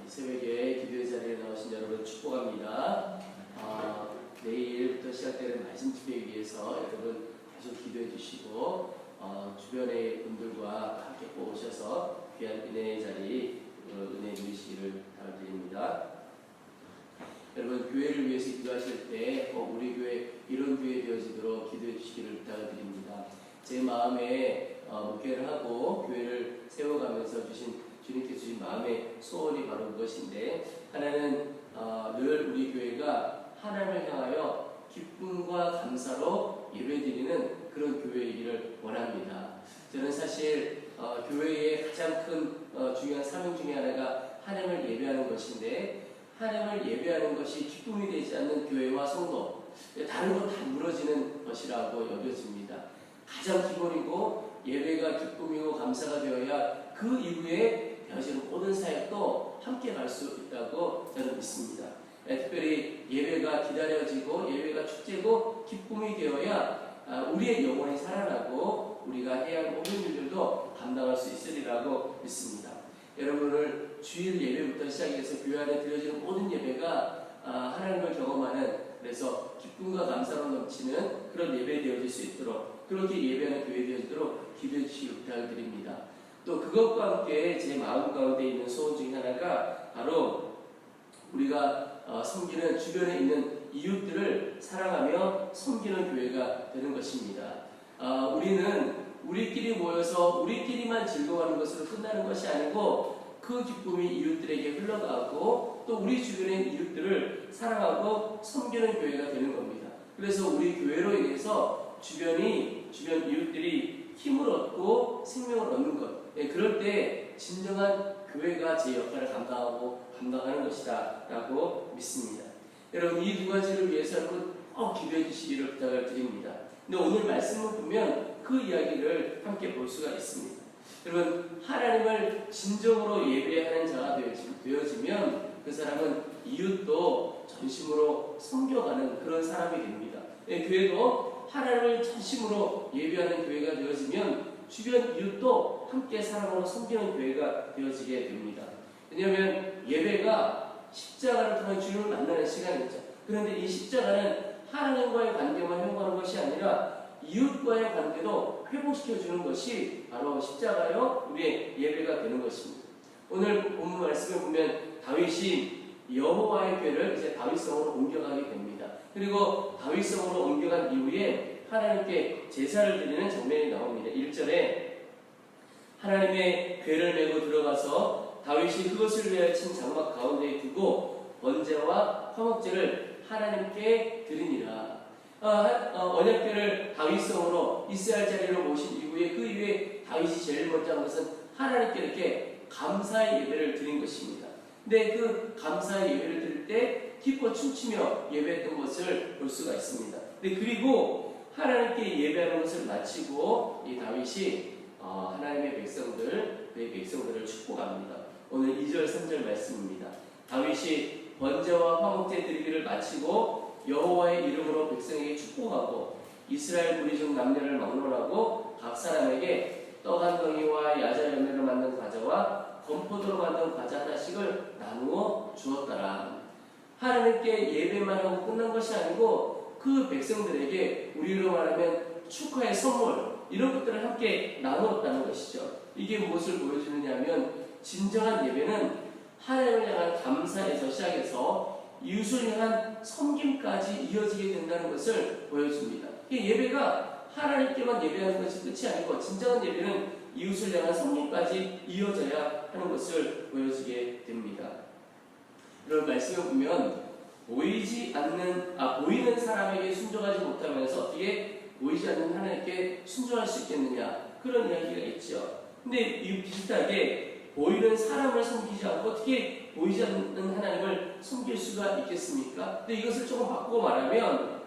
새벽에 기도의 자리에 나오신 여러분 축복합니다. 내일부터 시작되는 말씀 집회에 위해서 여러분 계속 기도해 주시고 주변의 분들과 함께 꼭 오셔서 귀한 은혜의 자리 은혜 누리시기를 바랍니다. 여러분 교회를 위해서 기도하실 때 우리 교회 이런 교회 되어지도록 기도해 주시기를 부탁드립니다. 제 마음에 목회를 하고 교회를 세워가면서 주님께서 주신 마음의 소원이 바로 그것인데, 하나는 늘 우리 교회가 하나님을 향하여 기쁨과 감사로 예배드리는 그런 교회이기를 원합니다. 저는 사실 교회의 가장 큰 중요한 사명 중에 하나가 하나님을 예배하는 것인데, 하나님을 예배하는 것이 기쁨이 되지 않는 교회와 성도, 다른 것 다 무너지는 것이라고 여겨집니다. 가장 기본이고 예배가 기쁨이고 감사가 되어야 그 이후에 되어지는 모든 사역도 함께 갈 수 있다고 저는 믿습니다. 특별히 예배가 기다려지고 예배가 축제고 기쁨이 되어야 우리의 영혼이 살아나고 우리가 해야 할 모든 일들도 감당할 수 있으리라고 믿습니다. 여러분을 주일 예배부터 시작해서 교회 안에 드려지는 모든 예배가 하나님을 경험하는, 그래서 기쁨과 감사로 넘치는 그런 예배 되어질 수 있도록, 그렇게 예배하는 교회 되어지도록 기도해 주시기 부탁드립니다. 또 그것과 함께 제 마음 가운데 있는 소원 중에 하나가 바로 우리가 섬기는 주변에 있는 이웃들을 사랑하며 섬기는 교회가 되는 것입니다. 우리는 우리끼리 모여서 우리끼리만 즐거워하는 것으로 끝나는 것이 아니고 그 기쁨이 이웃들에게 흘러가고 또 우리 주변의 이웃들을 사랑하고 섬기는 교회가 되는 겁니다. 그래서 우리 교회로 인해서 주변 이웃들이 힘을 얻고 생명을 얻는 것, 그럴 때 진정한 교회가 제 역할을 감당하는 것이다 라고 믿습니다. 여러분, 이 두 가지를 위해서 여러분 꼭 기도해 주시기를 부탁을 드립니다. 근데 오늘 말씀을 보면 그 이야기를 함께 볼 수가 있습니다. 여러분, 하나님을 진정으로 예배하는 자가 되어지면 그 사람은 이웃도 전심으로 섬겨가는 그런 사람이 됩니다. 교회도 하나님을 전심으로 예배하는 교회가 되어지면 주변 이웃도 함께 사랑으로 섬기는 교회가 되어지게 됩니다. 왜냐하면 예배가 십자가를 통해 주님을 만나는 시간이죠. 그런데 이 십자가는 하나님과의 관계만 회복하는 것이 아니라 이웃과의 관계도 회복시켜주는 것이 바로 십자가요 우리의 예배가 되는 것입니다. 오늘 본문 말씀을 보면 다윗이 여호와의 궤를 이제 다윗성으로 옮겨가게 됩니다. 그리고 다윗성으로 옮겨간 이후에 하나님께 제사를 드리는 장면이 나옵니다. 1절에 하나님의 궤를 메고 들어가서 다윗이 그것을 위하여 친 장막 가운데에 두고 번제와 화목제를 하나님께 드리니라. 언약궤를 다윗성으로 이스라엘 자리로 모신 이후에 그 이후에 다윗이 제일 먼저 한 것은 하나님께 이렇게 감사의 예배를 드린 것입니다. 근데 그 감사의 예배를 드릴 때 기뻐 춤추며 예배했던 것을 볼 수가 있습니다. 그리고 하나님께 예배하는 것을 마치고 이 다윗이 하나님의 백성들, 그의 백성들을 축복합니다. 오늘 2절 3절 말씀입니다. 다윗이 번제와 화목제 드리기를 마치고 여호와의 이름으로 백성에게 축복하고 이스라엘 무리 중 남녀를 막론하고 각 사람에게 떡 한 덩이와 야자 열매로 만든 과자와 건포도로 만든 과자 하나씩을 나누어 주었더라. 하나님께 예배만 하고 끝난 것이 아니고 그 백성들에게 우리로 말하면 축하의 선물, 이런 것들을 함께 나누었다는 것이죠. 이게 무엇을 보여주느냐 하면 진정한 예배는 하나님을 향한 감사에서 시작해서 이웃을 향한 섬김까지 이어지게 된다는 것을 보여줍니다. 예배가 하나님께만 예배하는 것이 끝이 아니고 진정한 예배는 이웃을 향한 섬김까지 이어져야 하는 것을 보여주게 됩니다. 이런 말씀을 보면 보이는 사람에게 순종하지 못하면서 어떻게 보이지 않는 하나님께 순종할 수 있겠느냐, 그런 이야기가 있죠. 근데 이 비슷하게 보이는 사람을 섬기지 않고 어떻게 보이지 않는 하나님을 섬길 수가 있겠습니까? 근데 이것을 조금 바꾸고 말하면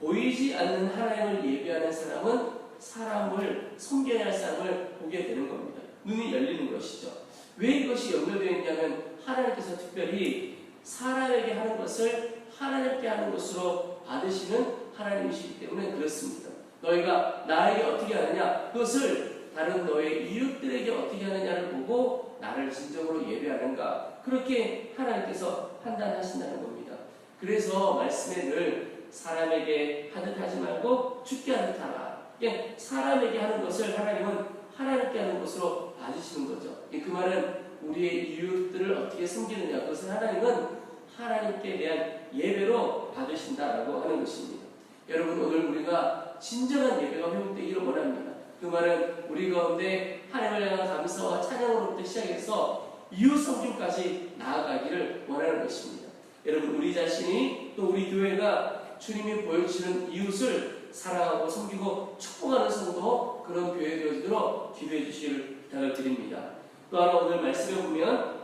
보이지 않는 하나님을 예배하는 사람은 사람을 섬겨야 할 사람을 보게 되는 겁니다. 눈이 열리는 것이죠. 왜 이것이 연결되어 있냐면 하나님께서 특별히 사람에게 하는 것을 하나님께 하는 것으로 받으시는 하나님이시기 때문에 그렇습니다. 너희가 나에게 어떻게 하느냐, 그것을 다른 너의 이웃들에게 어떻게 하느냐를 보고 나를 진정으로 예배하는가, 그렇게 하나님께서 판단하신다는 겁니다. 그래서 말씀에 늘 사람에게 하듯 하지 말고 주께 하듯 하라. 그러니까 사람에게 하는 것을 하나님은 하나님께 하는 것으로 봐주시는 거죠. 그 말은 우리의 이웃들을 어떻게 섬기느냐, 그것을 하나님은 하나님께 대한 예배로 받으신다라고 하는 것입니다. 여러분, 오늘 우리가 진정한 예배가 회복되기를 원합니다. 그 말은 우리 가운데 하나님을 향한 감사와 찬양으로부터 시작해서 이웃 섬김까지 나아가기를 원하는 것입니다. 여러분, 우리 자신이 또 우리 교회가 주님이 보여주시는 이웃을 사랑하고 섬기고 축복하는 성도, 그런 교회 되어지도록 기도해 주시기를 부탁을 드립니다. 또 하나 오늘 말씀에 보면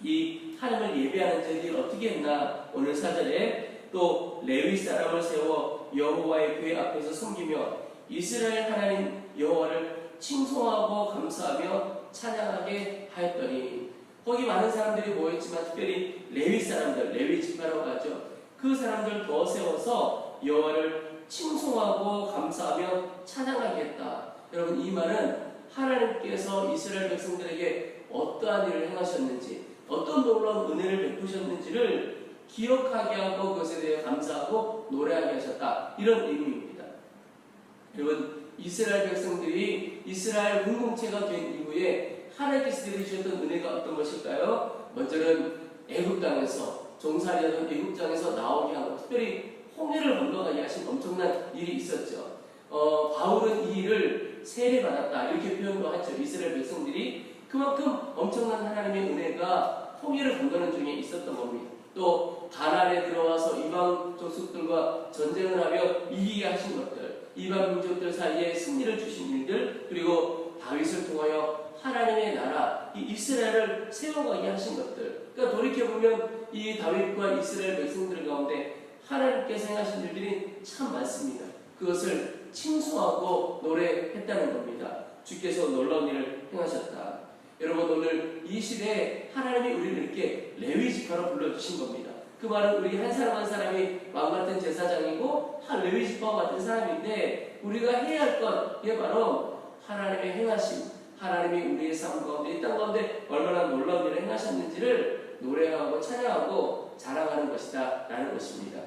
이 하나님을 예배하는 자들이 어떻게 했나, 오늘 4절에 또 레위 사람을 세워 여호와의 궤 앞에서 섬기며 이스라엘 하나님 여호와를 칭송하고 감사하며 찬양하게 하였더니, 거기 많은 사람들이 모였지만 특별히 레위 사람들, 레위 지파라고 하죠. 그 사람들 더 세워서 여호와를 칭송하고 감사하며 찬양하게 했다. 여러분, 이 말은 하나님께서 이스라엘 백성들에게 어떠한 일을 행하셨는지, 어떤 놀라운 은혜를 베푸셨는지를 기억하게 하고 그것에 대해 감사하고 노래하게 하셨다, 이런 의미입니다. 여러분, 이스라엘 백성들이 이스라엘 공동체가 된 이후에 하나님께서 내리주셨던 은혜가 어떤 것일까요? 먼저는 애굽 땅에서, 종살이하던 애굽 땅에서 나오게 하고, 특별히 홍해를 건너가게 하신 엄청난 일이 있었죠. 바울은 이 일을 세례받았다, 이렇게 표현도 하죠. 이스라엘 백성들이 그만큼 엄청난 하나님의 은혜가 홍해를 건너는 중에 있었던 겁니다. 또 가나안에 들어와서 이방 족속들과 전쟁을 하며 이기게 하신 것들, 이방 민족들 사이에 승리를 주신 일들, 그리고 다윗을 통하여 하나님의 나라, 이 이스라엘을 세워가게 하신 것들. 그러니까 돌이켜보면 이 다윗과 이스라엘 백성들 가운데 하나님께서 행하신 일들이 참 많습니다. 그것을 칭송하고 노래했다는 겁니다. 주께서 놀라운 일을 행하셨다. 여러분, 오늘 이 시대에 하나님이 우리를 이렇게 레위 지파로 불러주신 겁니다. 그 말은 우리 한 사람 한 사람이 왕 같은 제사장이고 한 레위 지파와 같은 사람인데, 우리가 해야 할 것, 이게 바로 하나님의 행하심, 하나님이 우리의 삶 가운데, 이 땅 가운데 얼마나 놀라운 일을 행하셨는지를 노래하고 찬양하고 자랑하는 것이다 라는 것입니다.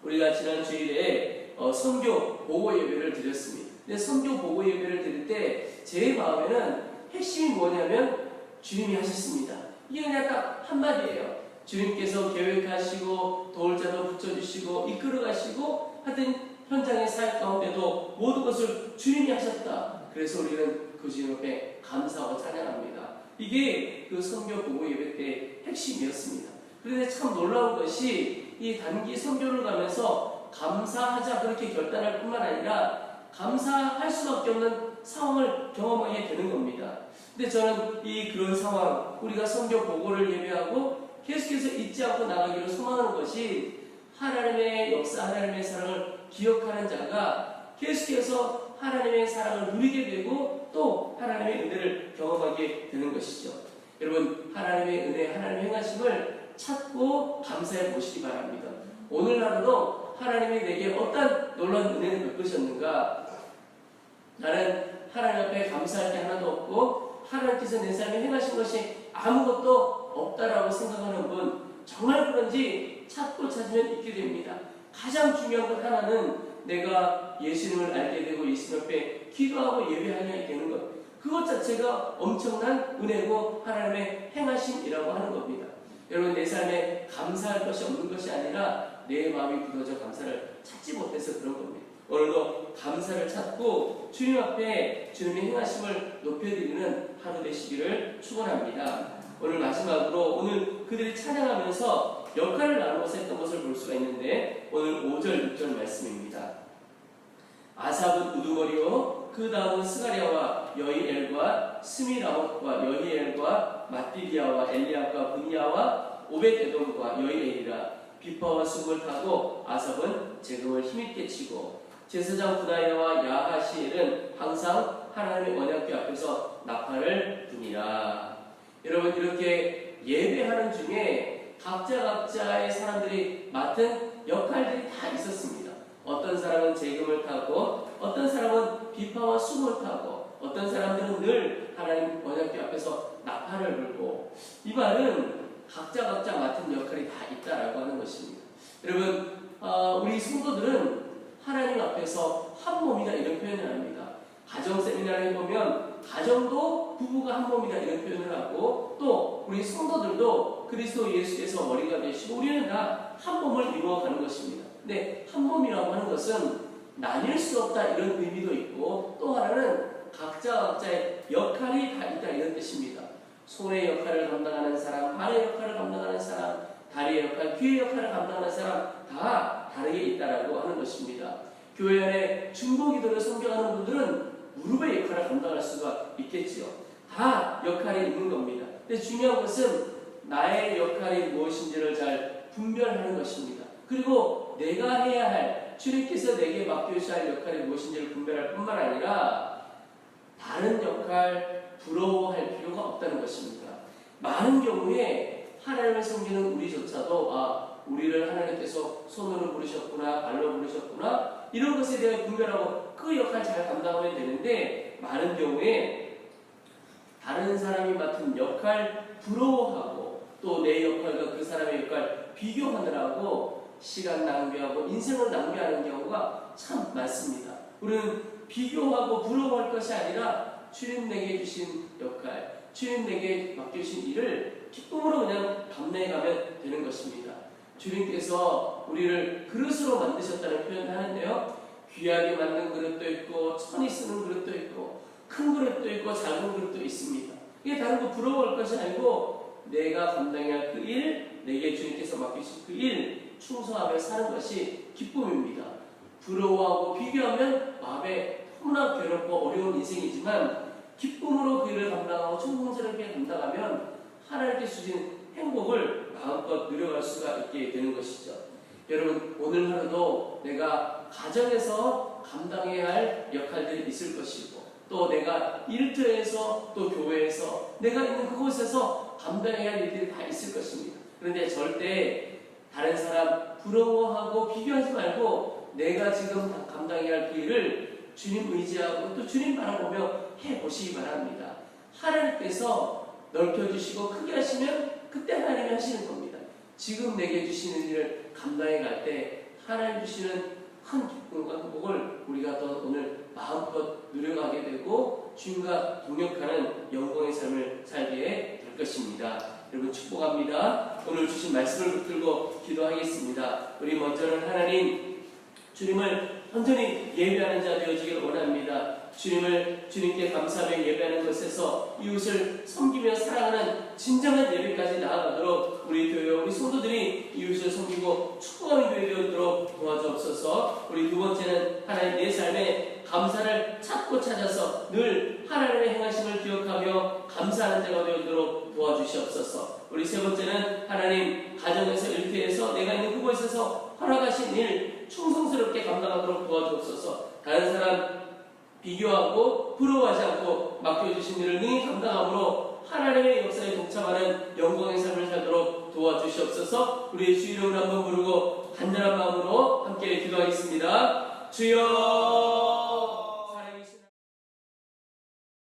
우리가 지난 주일에 선교 보고 예배를 드렸습니다. 근데 선교 보고 예배를 드릴 때 제 마음에는 핵심이 뭐냐면 주님이 하셨습니다. 이게 그냥 딱 한마디예요. 주님께서 계획하시고 도울자도 붙여주시고 이끌어가시고 하여튼 현장의 사역 가운데도 모든 것을 주님이 하셨다. 그래서 우리는 그 주님 앞에 감사하고 찬양합니다. 이게 그 선교 보고 예배 때 핵심이었습니다. 그런데 참 놀라운 것이 이 단기 선교를 가면서 감사하자 그렇게 결단할 뿐만 아니라 감사할 수밖에 없는 상황을 경험하게 되는 겁니다. 근데 저는 그런 상황, 우리가 선교 보고를 예배하고 계속해서 잊지 않고 나가기를 소망하는 것이, 하나님의 역사, 하나님의 사랑을 기억하는 자가 계속해서 하나님의 사랑을 누리게 되고 또 하나님의 은혜를 경험하게 되는 것이죠. 여러분, 하나님의 은혜, 하나님의 행하심을 찾고 감사해 보시기 바랍니다. 오늘 하루도 하나님이 내게 어떤 놀라운 은혜를 베푸셨는가? 나는 하나님 앞에 감사할 게 하나도 없고 하나님께서 내 삶에 행하신 것이 아무것도 없다라고 생각하는 분, 정말 그런지 찾고 찾으면 있게 됩니다. 가장 중요한 것 하나는 내가 예수님을 알게 되고 예수님 앞에 기도하고 예배하게 되는 것, 그것 자체가 엄청난 은혜고 하나님의 행하심이라고 하는 겁니다. 여러분, 내 삶에 감사할 것이 없는 것이 아니라 내 마음이 굳어져 감사를 찾지 못해서 그런 겁니다. 오늘도 감사를 찾고 주님 앞에 주님의 행하심을 높여드리는 하루 되시기를 축원합니다. 오늘 마지막으로 오늘 그들이 찬양하면서 역할을 나누어서 했던 것을 볼 수가 있는데, 오늘 5절 6절 말씀입니다. 아삽은 우두머리요, 그 다음은 스가랴와 여히엘과 스미라못과 여히엘과 마띠디아와 엘리압과 분야와 오벳에돔과 여히엘이라. 비파와 숲을 타고 아삽은 재금을 힘있게 치고, 제사장 분하야와 야하시엘은 항상 하나님의 언약궤 앞에서 나팔을 부니라. 여러분, 이렇게 예배하는 중에 각자의 사람들이 맡은 역할들이 다 있었습니다. 어떤 사람은 재금을 타고, 어떤 사람은 비파와 숲을 타고, 어떤 사람들은 늘 하나님 언약궤 앞에서 나팔을 이 말은 각자 맡은 역할이 다 있다라고 하는 것입니다. 여러분, 우리 성도들은 하나님 앞에서 한 몸이다 이런 표현을 합니다. 가정 세미나를 해보면 가정도 부부가 한 몸이다 이런 표현을 하고, 또 우리 성도들도 그리스도 예수께서 머리가 되시고 우리는 다 한 몸을 이루어가는 것입니다. 근데 한 몸이라고 하는 것은 나뉠 수 없다 이런 의미도 있고, 또 하나는 각자의 역할이 다 있다 이런 뜻입니다. 손의 역할을 감당하는 사람, 발의 역할을 감당하는 사람, 다리의 역할, 귀의 역할을 감당하는 사람 다 다르게 있다라고 하는 것입니다. 교회 안에 중보기도를 섬겨하는 분들은 무릎의 역할을 감당할 수가 있겠지요. 다 역할이 있는 겁니다. 근데 중요한 것은 나의 역할이 무엇인지를 잘 분별하는 것입니다. 그리고 내가 해야 할, 주님께서 내게 맡겨주셔야 할 역할이 무엇인지를 분별할 뿐만 아니라 다른 역할 부러워할 필요가 없다는 것입니다. 많은 경우에 하나님을 섬기는 우리조차도 우리를 하나님께서 손으로 부르셨구나, 발로 부르셨구나, 이런 것에 대해 분별하고 그 역할 잘 감당하면 되는데, 많은 경우에 다른 사람이 맡은 역할 부러워하고 또 내 역할과 그 사람의 역할 비교하느라고 시간 낭비하고 인생을 낭비하는 경우가 참 많습니다. 우리는 비교하고 부러워할 것이 아니라 주님 내게 주신 역할, 주님 내게 맡겨주신 일을 기쁨으로 그냥 감내해가면 되는 것입니다. 주님께서 우리를 그릇으로 만드셨다는 표현을 하는데요, 귀하게 만든 그릇도 있고 천이 쓰는 그릇도 있고 큰 그릇도 있고 작은 그릇도 있습니다. 이게 다른 거 부러워할 것이 아니고 내가 감당해야 할 그 일, 내게 주님께서 맡기신 그 일 충성하며 사는 것이 기쁨입니다. 부러워하고 비교하면 마음에 너무나 괴롭고 어려운 인생이지만, 기쁨으로 그 일을 감당하고 충성스럽게 감당하면 하나님께 주신 행복을 마음껏 누려갈 수가 있게 되는 것이죠. 여러분, 오늘 하루도 내가 가정에서 감당해야 할 역할들이 있을 것이고, 또 내가 일터에서 또 교회에서 내가 있는 그곳에서 감당해야 할 일들이 다 있을 것입니다. 그런데 절대 다른 사람 부러워하고 비교하지 말고 내가 지금 감당해야 할 그 일을 주님 의지하고 또 주님 바라보며 해보시기 바랍니다. 하나님께서 넓혀주시고 크게 하시면 그때 하나님이 하시는 겁니다. 지금 내게 주시는 일을 감당해 갈 때 하나님 주시는 큰 기쁨과 행복을 우리가 또 오늘 마음껏 누려가게 되고 주님과 동역하는 영광의 삶을 살게 될 것입니다. 여러분, 축복합니다. 오늘 주신 말씀을 붙들고 기도하겠습니다. 우리 먼저는 하나님, 주님을 온전히 예배하는 자 되어지길 원합니다. 주님께 감사하며 예배하는 것에서 이웃을 섬기며 사랑하는 진정한 예배까지 나아가도록 우리 교회, 우리 성도들이 이웃을 섬기고 축복하는 교회 되도록 도와주옵소서. 우리 두 번째는 하나님, 내 삶에 감사를 찾고 찾아서 늘 하나님의 행하심을 기억하며 감사하는 자가 되도록 도와주시옵소서. 우리 세 번째는 하나님, 가정에서 일터에서 내가 있는 그곳에서 허락하신 일 충성스럽게 감당하도록 도와주옵소서. 다른 사람 비교하고 부러워하지 않고 맡겨주신 일을 능히 감당함으로 하나님의 역사에 동참하는 영광의 삶을 살도록 도와주시옵소서. 우리의 주 이름을 한번 부르고 간절한 마음으로 함께 기도하겠습니다. 주여